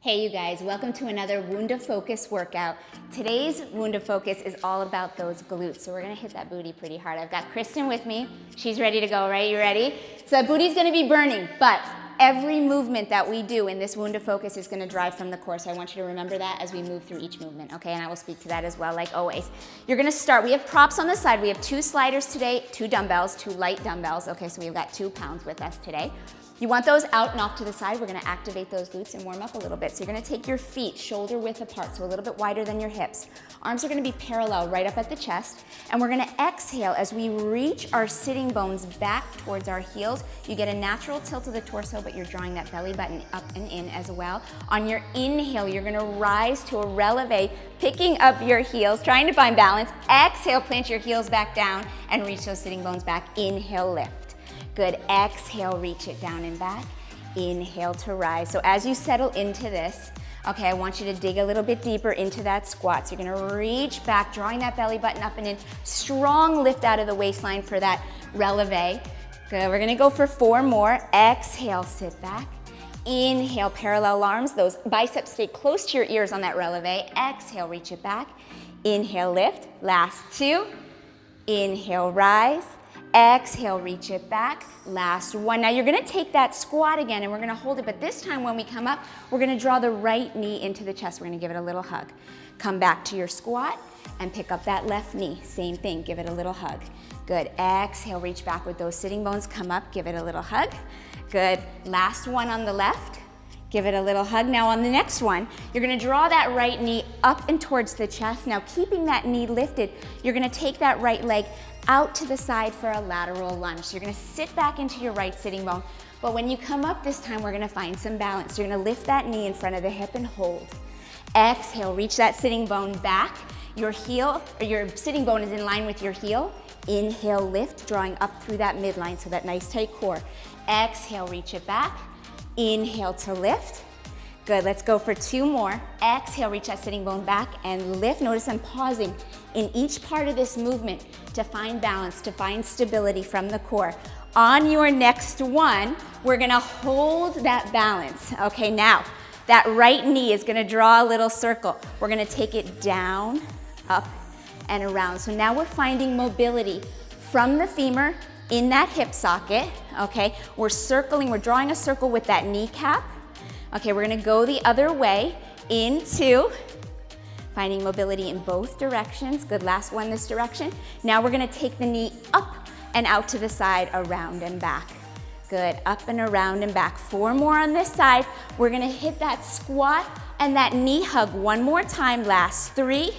Hey you guys, welcome to another WundaFocus workout. Today's WundaFocus is all about those glutes, so we're gonna hit that booty pretty hard. I've got Kristen with me. She's ready to go, right? You ready? So that booty's gonna be burning, but every movement that we do in this WundaFocus is gonna drive from the core, so I want you to remember that as we move through each movement, okay? And I will speak to that as well, like always. You're gonna start, we have props on the side. We have 2 sliders today, 2 dumbbells, 2 light dumbbells, okay? So we've got 2 pounds with us today. You want those out and off to the side. We're gonna activate those glutes and warm up a little bit. So you're gonna take your feet shoulder width apart, so a little bit wider than your hips. Arms are gonna be parallel right up at the chest. And we're gonna exhale as we reach our sitting bones back towards our heels. You get a natural tilt of the torso, but you're drawing that belly button up and in as well. On your inhale, you're gonna rise to a releve, picking up your heels, trying to find balance. Exhale, plant your heels back down and reach those sitting bones back. Inhale, lift. Good, exhale, reach it down and back. Inhale to rise. So as you settle into this, okay, I want you to dig a little bit deeper into that squat. So you're gonna reach back, drawing that belly button up and in. Strong lift out of the waistline for that releve. Good, we're gonna go for 4 more. Exhale, sit back. Inhale, parallel arms. Those biceps stay close to your ears on that releve. Exhale, reach it back. Inhale, lift. Last 2. Inhale, rise. Exhale, reach it back. Last 1. Now you're gonna take that squat again and we're gonna hold it, but this time when we come up, we're gonna draw the right knee into the chest. We're gonna give it a little hug. Come back to your squat and pick up that left knee. Same thing, give it a little hug. Good, exhale, reach back with those sitting bones. Come up, give it a little hug. Good, last one on the left. Give it a little hug. Now on the next one, you're gonna draw that right knee up and towards the chest. Now keeping that knee lifted, you're gonna take that right leg out to the side for a lateral lunge. So you're gonna sit back into your right sitting bone, but when you come up this time, we're gonna find some balance. You're gonna lift that knee in front of the hip and hold. Exhale, reach that sitting bone back. Your heel, or your sitting bone is in line with your heel. Inhale, lift, drawing up through that midline, so that nice tight core. Exhale, reach it back. Inhale to lift. Good, let's go for 2 more. Exhale, reach that sitting bone back and lift. Notice I'm pausing in each part of this movement to find balance, to find stability from the core. On your next one, we're gonna hold that balance. Okay, now, that right knee is gonna draw a little circle. We're gonna take it down, up, and around. So now we're finding mobility from the femur in that hip socket, okay? We're circling, we're drawing a circle with that kneecap. Okay, we're gonna go the other way into finding mobility in both directions. Good, last one this direction. Now we're gonna take the knee up and out to the side, around and back. Good, up and around and back. 4 more on this side. We're gonna hit that squat and that knee hug one more time. Last 3.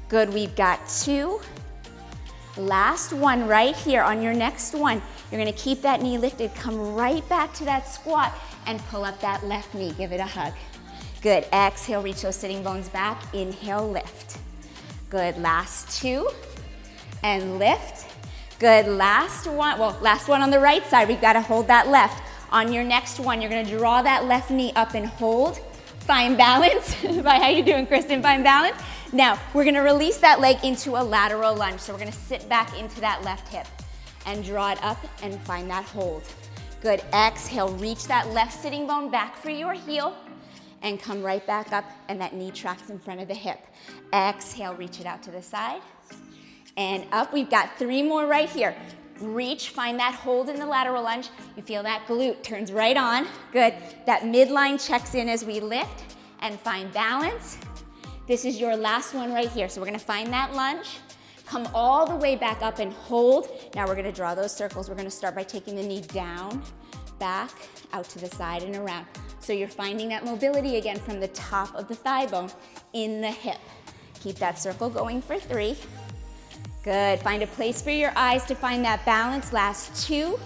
Good, we've got 2. Last one right here on your next one. You're gonna keep that knee lifted, come right back to that squat and pull up that left knee, give it a hug. Good, exhale, reach those sitting bones back. Inhale, lift. Good, last 2 and lift. Good, last one, well, last one on the right side. We've gotta hold that left. On your next one, you're gonna draw that left knee up and hold. Find balance. How you doing, Kristen? Find balance. Now, we're gonna release that leg into a lateral lunge. So we're gonna sit back into that left hip and draw it up and find that hold. Good, exhale, reach that left sitting bone back for your heel and come right back up and that knee tracks in front of the hip. Exhale, reach it out to the side and up. We've got 3 more right here. Reach, find that hold in the lateral lunge. You feel that glute turns right on. Good, that midline checks in as we lift and find balance. This is your last one right here. So we're gonna find that lunge, come all the way back up and hold. Now we're gonna draw those circles. We're gonna start by taking the knee down, back, out to the side and around. So you're finding that mobility again from the top of the thigh bone in the hip. Keep that circle going for 3. Good, find a place for your eyes to find that balance. Last 2.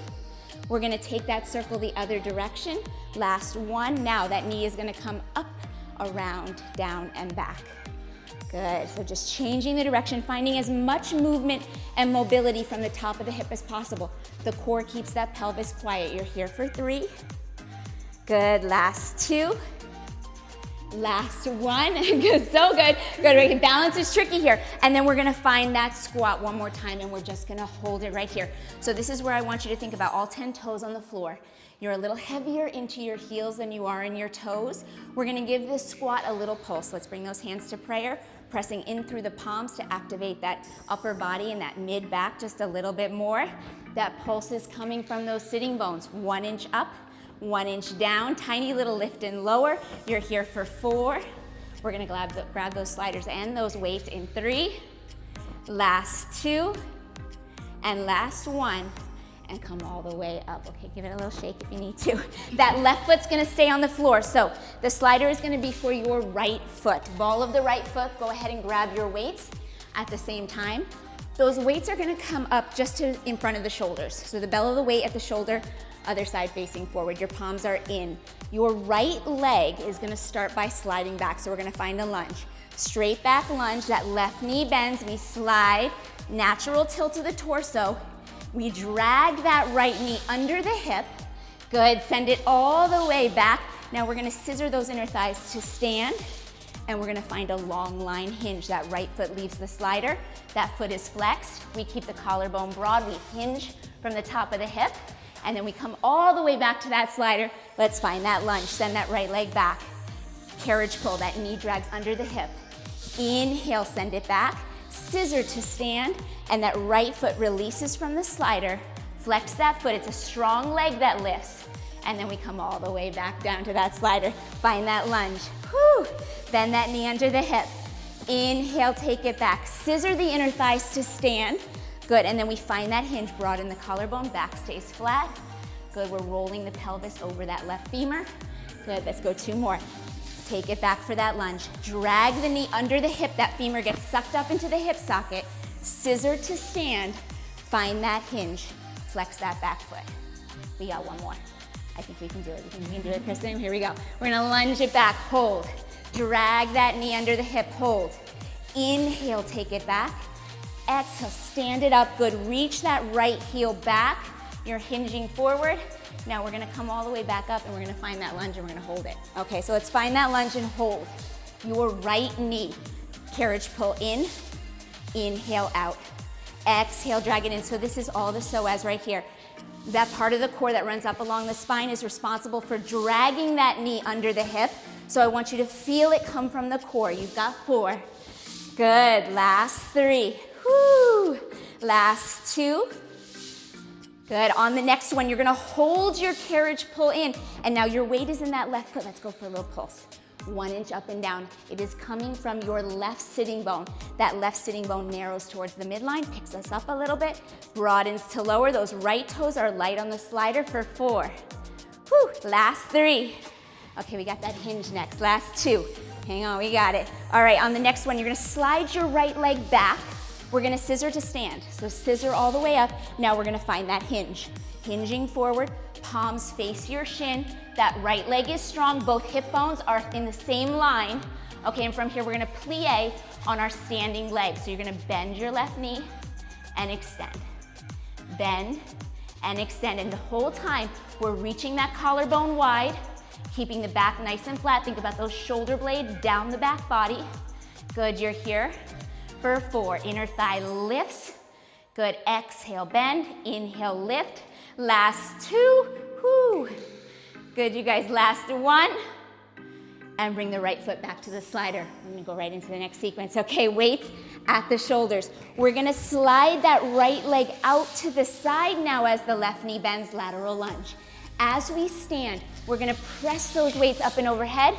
We're gonna take that circle the other direction. Last 1. Now that knee is gonna come up, around, down, and back. Good, so just changing the direction, finding as much movement and mobility from the top of the hip as possible. The core keeps that pelvis quiet. You're here for 3. Good, last 2. Last one. So good. Good, right? Balance is tricky here. And then we're gonna find that squat one more time, and we're just gonna hold it right here. So this is where I want you to think about all 10 toes on the floor. You're a little heavier into your heels than you are in your toes. We're gonna give this squat a little pulse. Let's bring those hands to prayer, pressing in through the palms to activate that upper body and that mid back just a little bit more. That pulse is coming from those sitting bones. 1 inch up, 1 inch down, tiny little lift and lower. You're here for 4. We're gonna grab those sliders and those weights in 3, last 2, and last 1, and come all the way up. Okay, give it a little shake if you need to. That left foot's gonna stay on the floor. So the slider is gonna be for your right foot. Ball of the right foot, go ahead and grab your weights at the same time. Those weights are gonna come up just in front of the shoulders. So the bell of the weight at the shoulder, other side facing forward. Your palms are in. Your right leg is gonna start by sliding back. So we're gonna find a lunge. Straight back lunge, that left knee bends, we slide, natural tilt to the torso. We drag that right knee under the hip. Good, send it all the way back. Now we're gonna scissor those inner thighs to stand, and we're gonna find a long line hinge. That right foot leaves the slider, that foot is flexed. We keep the collarbone broad, we hinge from the top of the hip, and then we come all the way back to that slider. Let's find that lunge, send that right leg back. Carriage pull, that knee drags under the hip. Inhale, send it back. Scissor to stand, and that right foot releases from the slider. Flex that foot, it's a strong leg that lifts. And then we come all the way back down to that slider. Find that lunge. Whew. Bend that knee under the hip. Inhale, take it back. Scissor the inner thighs to stand. Good, and then we find that hinge, broaden the collarbone, back stays flat. Good, we're rolling the pelvis over that left femur. Good, let's go 2 more. Take it back for that lunge. Drag the knee under the hip, that femur gets sucked up into the hip socket. Scissor to stand, find that hinge, flex that back foot. We got 1 more. I think we can do it. You think we can do it, Kristen? Here we go. We're gonna lunge it back, hold. Drag that knee under the hip, hold. Inhale, take it back. Exhale, stand it up, good. Reach that right heel back. You're hinging forward. Now we're gonna come all the way back up, and we're gonna find that lunge, and we're gonna hold it. Okay, so let's find that lunge and hold. Your right knee, carriage pull in, inhale out. Exhale, drag it in. So this is all the psoas right here. That part of the core that runs up along the spine is responsible for dragging that knee under the hip. So I want you to feel it come from the core. You've got 4. Good, last 3. Whoo. Last 2. Good, on the next one, you're gonna hold your carriage pull in, and now your weight is in that left foot. Let's go for a little pulse. 1 inch up and down. It is coming from your left sitting bone. That left sitting bone narrows towards the midline, picks us up a little bit, broadens to lower. Those right toes are light on the slider for 4. Whew, last 3. Okay, we got that hinge next, last 2. Hang on, we got it. All right, on the next one, you're gonna slide your right leg back. We're gonna scissor to stand. So scissor all the way up. Now we're gonna find that hinge. Hinging forward, palms face your shin. That right leg is strong. Both hip bones are in the same line. Okay, and from here, we're gonna plie on our standing leg. So you're gonna bend your left knee and extend. Bend and extend. And the whole time, we're reaching that collarbone wide, keeping the back nice and flat. Think about those shoulder blades down the back body. Good, you're here for 4. Inner thigh lifts. Good, exhale, bend. Inhale, lift. Last 2. Whoo. Good, you guys, last 1. And bring the right foot back to the slider. I'm gonna go right into the next sequence. Okay, weights at the shoulders. We're gonna slide that right leg out to the side now as the left knee bends, lateral lunge. As we stand, we're gonna press those weights up and overhead.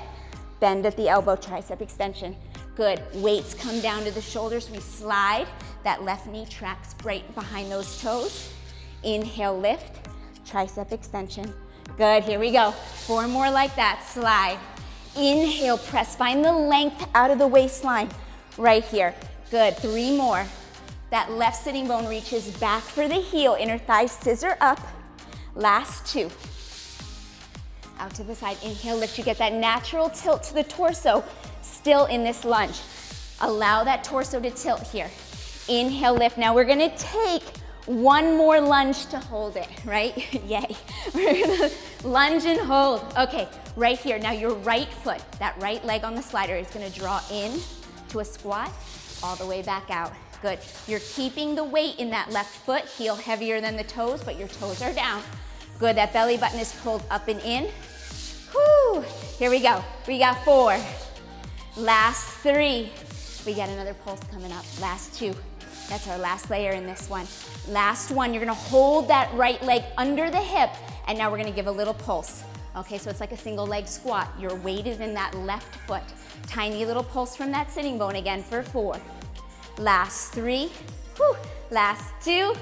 Bend at the elbow, tricep extension. Good, weights come down to the shoulders. We slide, that left knee tracks right behind those toes. Inhale, lift, tricep extension. Good, here we go. 4 more like that, slide. Inhale, press, find the length out of the waistline right here. Good, 3 more. That left sitting bone reaches back for the heel, inner thigh scissor up. Last 2. Out to the side, inhale, lift. You get that natural tilt to the torso, still in this lunge. Allow that torso to tilt here. Inhale, lift. Now we're gonna take One more lunge to hold it, right? Yay. We're gonna lunge and hold. Okay, right here. Now your right foot, that right leg on the slider is gonna draw in to a squat, all the way back out. Good. You're keeping the weight in that left foot, heel heavier than the toes, but your toes are down. Good, that belly button is pulled up and in. Whoo, here we go. We got 4. Last 3. We got another pulse coming up. Last 2. That's our last layer in this one. Last one, you're gonna hold that right leg under the hip, and now we're gonna give a little pulse. Okay, so it's like a single leg squat. Your weight is in that left foot. Tiny little pulse from that sitting bone again for 4. Last 3. Whew. Last 2.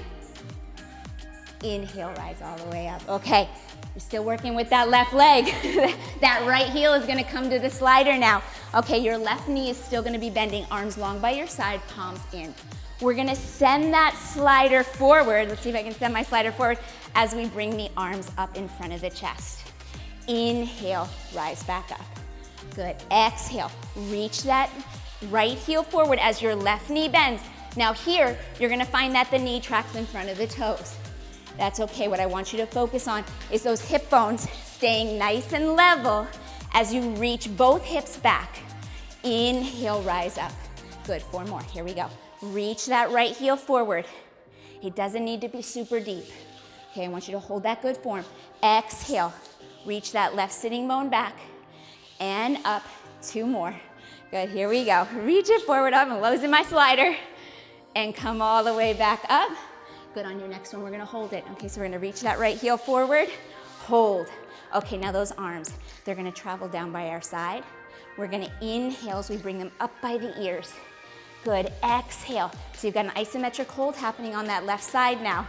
Inhale, rise all the way up. Okay, you're still working with that left leg. That right heel is gonna come to the slider now. Okay, your left knee is still gonna be bending, arms long by your side, palms in. We're gonna send that slider forward. Let's see if I can send my slider forward as we bring the arms up in front of the chest. Inhale, rise back up. Good, exhale, reach that right heel forward as your left knee bends. Now here, you're gonna find that the knee tracks in front of the toes. That's okay, what I want you to focus on is those hip bones staying nice and level as you reach both hips back. Inhale, rise up. Good, 4 more, here we go. Reach that right heel forward. It doesn't need to be super deep. Okay, I want you to hold that good form. Exhale, reach that left sitting bone back and up. 2 more. Good, here we go. Reach it forward up, I'm losing my slider. And come all the way back up. Good, on your next one, we're gonna hold it. Okay, so we're gonna reach that right heel forward, hold. Okay, now those arms, they're gonna travel down by our side. We're gonna inhale as we bring them up by the ears. Good, exhale. So you've got an isometric hold happening on that left side now.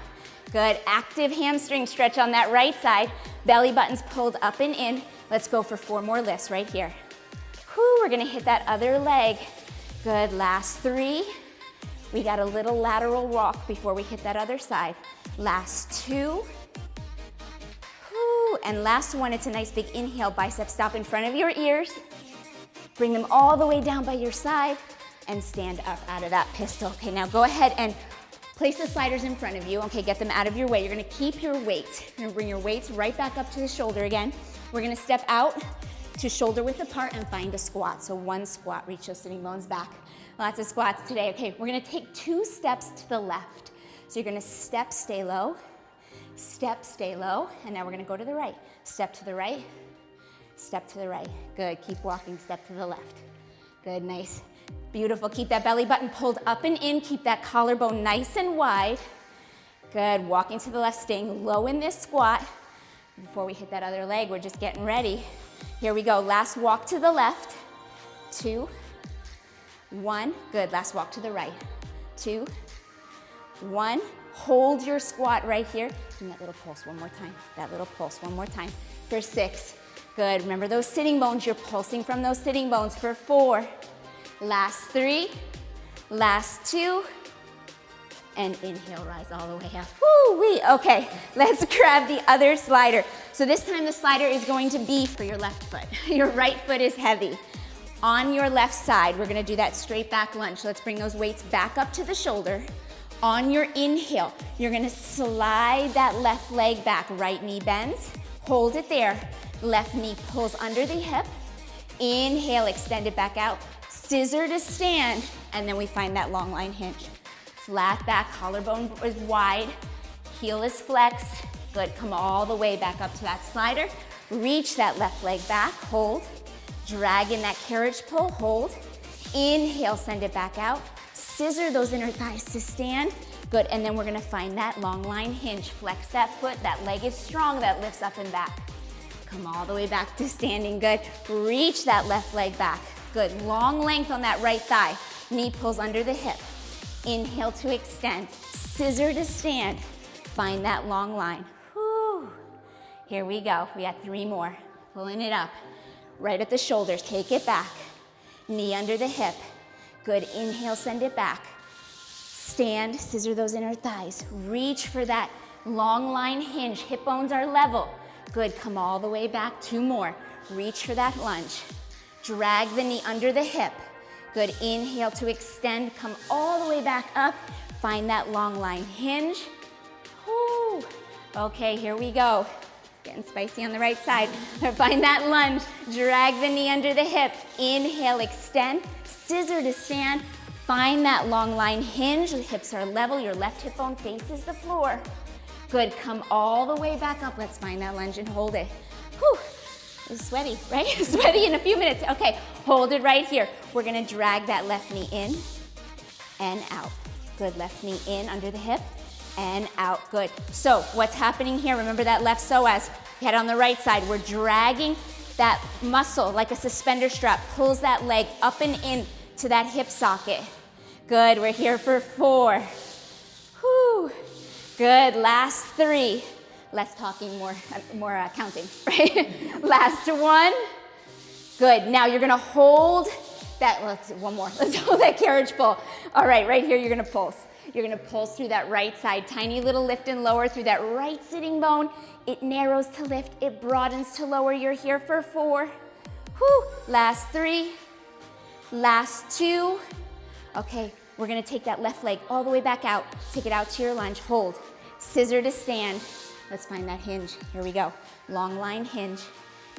Good, active hamstring stretch on that right side. Belly button's pulled up and in. Let's go for 4 more lifts right here. Whew, we're gonna hit that other leg. Good, last 3. We got a little lateral walk before we hit that other side. Last 2. Whew, and last one, it's a nice big inhale, biceps stop in front of your ears. Bring them all the way down by your side and stand up out of that pistol. Okay, now go ahead and place the sliders in front of you. Okay, get them out of your way. You're gonna keep your weight. You're gonna bring your weights right back up to the shoulder again. We're gonna step out to shoulder width apart and find a squat. So 1 squat, reach those sitting bones back. Lots of squats today. Okay, we're gonna take 2 steps to the left. So you're gonna step, stay low, and now we're gonna go to the right. Step to the right, step to the right. Good, keep walking, step to the left. Good, nice, beautiful. Keep that belly button pulled up and in, keep that collarbone nice and wide. Good, walking to the left, staying low in this squat. Before we hit that other leg, we're just getting ready. Here we go, last walk to the left. 2, 1, good, last walk to the right. 2, 1, hold your squat right here. And that little pulse one more time, that little pulse one more time. For 6, good, remember those sitting bones, you're pulsing from those sitting bones. For 4, last 3, last 2, and inhale, rise all the way up. Woo-wee, okay, let's grab the other slider. So this time the slider is going to be for your left foot. Your right foot is heavy. On your left side, we're gonna do that straight back lunge. So let's bring those weights back up to the shoulder. On your inhale, you're gonna slide that left leg back. Right knee bends, hold it there. Left knee pulls under the hip. Inhale, extend it back out. Scissor to stand, and then we find that long line hinge. Flat back, collarbone is wide, heel is flexed. Good, come all the way back up to that slider. Reach that left leg back, hold. Drag in that carriage pull, hold. Inhale, send it back out. Scissor those inner thighs to stand. Good, and then we're gonna find that long line hinge. Flex that foot, that leg is strong, that lifts up and back. Come all the way back to standing, good. Reach that left leg back. Good, long length on that right thigh. Knee pulls under the hip. Inhale to extend, scissor to stand. Find that long line. Whew. Here we go, we got 3 more. Pulling it up. Right at the shoulders, take it back. Knee under the hip. Good, inhale, send it back. Stand, scissor those inner thighs. Reach for that long line hinge. Hip bones are level. Good, come all the way back. 2 more. Reach for that lunge. Drag the knee under the hip. Good, inhale to extend. Come all the way back up. Find that long line hinge. Okay, here we go. Getting spicy on the right side. Find that lunge. Drag the knee under the hip. Inhale, extend. Scissor to stand. Find that long line hinge. The hips are level. Your left hip bone faces the floor. Good, come all the way back up. Let's find that lunge and hold it. Whew, it's sweaty, right? Sweaty in a few minutes. Okay, hold it right here. We're gonna drag that left knee in and out. Good, left knee in under the hip and out, good. So what's happening here? Remember that left psoas, head on the right side. We're dragging that muscle like a suspender strap, pulls that leg up and in to that hip socket. Good, we're here for 4. Whew. Good, last 3. Less talking, more counting, right? Last 1. Good, now you're gonna hold that, let's do one more. Let's hold that carriage pull. All right, right here, you're gonna pulse. You're gonna pulse through that right side. Tiny little lift and lower through that right sitting bone. It narrows to lift, it broadens to lower. You're here for 4. Whew, last 3. Last 2. Okay, we're gonna take that left leg all the way back out. Take it out to your lunge, hold. Scissor to stand. Let's find that hinge. Here we go. Long line hinge.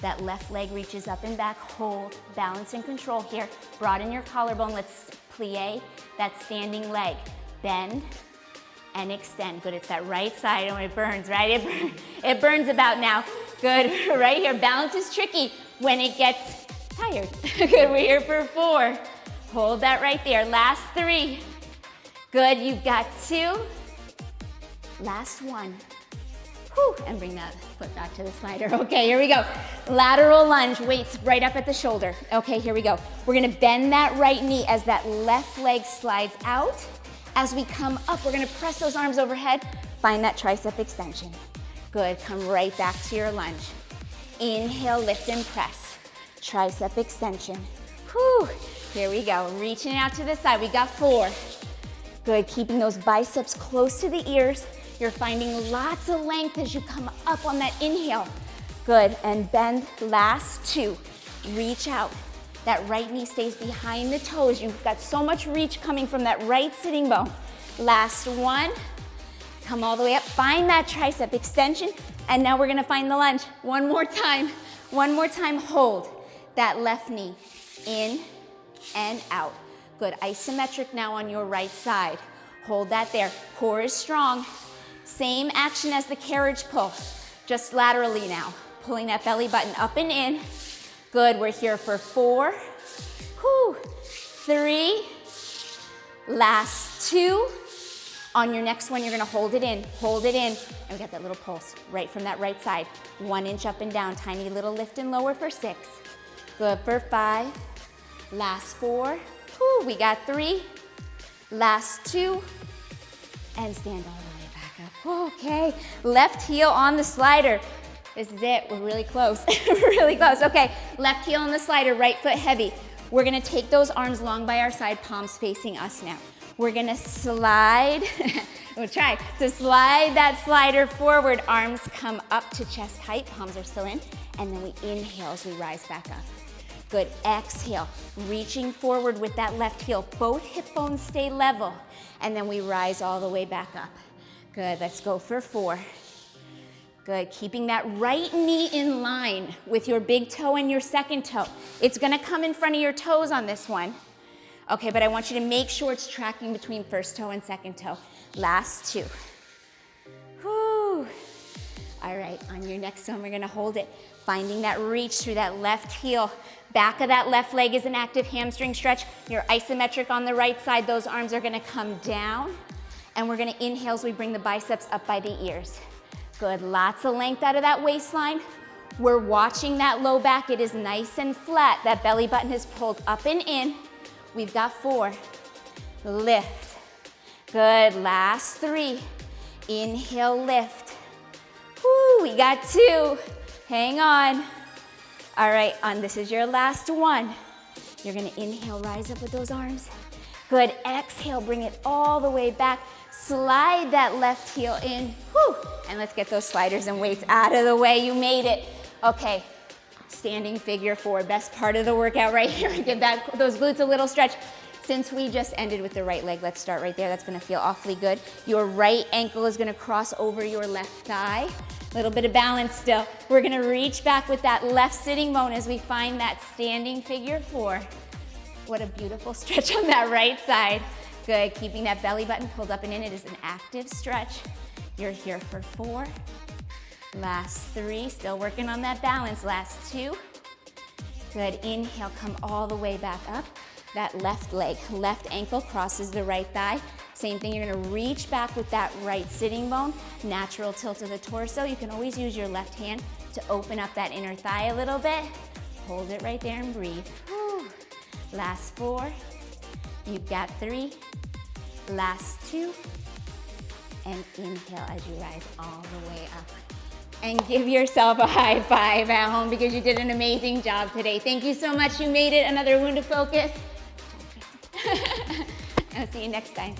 That left leg reaches up and back, hold, balance and control here. Broaden your collarbone, let's plie that standing leg. Bend and extend. Good, it's that right side when it burns, right? It burns about now. Good, right here. Balance is tricky when it gets tired. Good, we're here for 4. Hold that right there. Last 3. Good, you've got 2. Last 1. Whew, and bring that foot back to the slider. Okay, here we go. Lateral lunge, weights right up at the shoulder. Okay, here we go. We're gonna bend that right knee as that left leg slides out. As we come up, we're gonna press those arms overhead. Find that tricep extension. Good, come right back to your lunge. Inhale, lift and press. Tricep extension. Whew, here we go. Reaching out to the side, we got 4. Good, keeping those biceps close to the ears. You're finding lots of length as you come up on that inhale. Good, and bend, last 2. Reach out. That right knee stays behind the toes. You've got so much reach coming from that right sitting bone. Last 1. Come all the way up. Find that tricep extension. And now we're gonna find the lunge. One more time. One more time, hold that left knee in and out. Good, isometric now on your right side. Hold that there. Core is strong. Same action as the carriage pull, just laterally now. Pulling that belly button up and in. Good, we're here for 4. Whew. 3. Last 2. On your next one, you're gonna hold it in, and we got that little pulse right from that right side. 1 inch up and down, tiny little lift and lower for 6. Good for 5. Last 4. Whew, we got 3. Last 2. And stand all the way back up. Okay, left heel on the slider. This is it, we're really close, really close. Okay, left heel on the slider, right foot heavy. We're gonna take those arms long by our side, palms facing us now. We're gonna slide, we'll try to slide that slider forward. Arms come up to chest height, palms are still in, and then we inhale as we rise back up. Good, exhale, reaching forward with that left heel. Both hip bones stay level, and then we rise all the way back up. Good, let's go for 4. Good, keeping that right knee in line with your big toe and your second toe. It's gonna come in front of your toes on this one. Okay, but I want you to make sure it's tracking between first toe and second toe. Last 2. Whew. All right, on your next one, we're gonna hold it. Finding that reach through that left heel. Back of that left leg is an active hamstring stretch. You're isometric on the right side. Those arms are gonna come down. And we're gonna inhale as we bring the biceps up by the ears. Good, lots of length out of that waistline. We're watching that low back. It is nice and flat. That belly button is pulled up and in. We've got 4. Lift. Good, last 3. Inhale, lift. Woo, we got 2. Hang on. All right, this is your last one. You're gonna inhale, rise up with those arms. Good, exhale, bring it all the way back. Slide that left heel in. Woo, and let's get those sliders and weights out of the way. You made it. Okay, standing figure 4, best part of the workout right here. Give those glutes a little stretch. Since we just ended with the right leg, let's start right there. That's gonna feel awfully good. Your right ankle is gonna cross over your left thigh. A little bit of balance still. We're gonna reach back with that left sitting bone as we find that standing figure 4. What a beautiful stretch on that right side. Good, keeping that belly button pulled up and in. It is an active stretch. You're here for 4. Last 3, still working on that balance. Last 2. Good, inhale, come all the way back up. That left leg, left ankle crosses the right thigh. Same thing, you're gonna reach back with that right sitting bone. Natural tilt of the torso. You can always use your left hand to open up that inner thigh a little bit. Hold it right there and breathe. Whew. Last 4. You've got 3. Last 2. And inhale as you rise all the way up. And give yourself a high five at home because you did an amazing job today. Thank you so much. You made it. Another WundaFocus. I'll see you next time.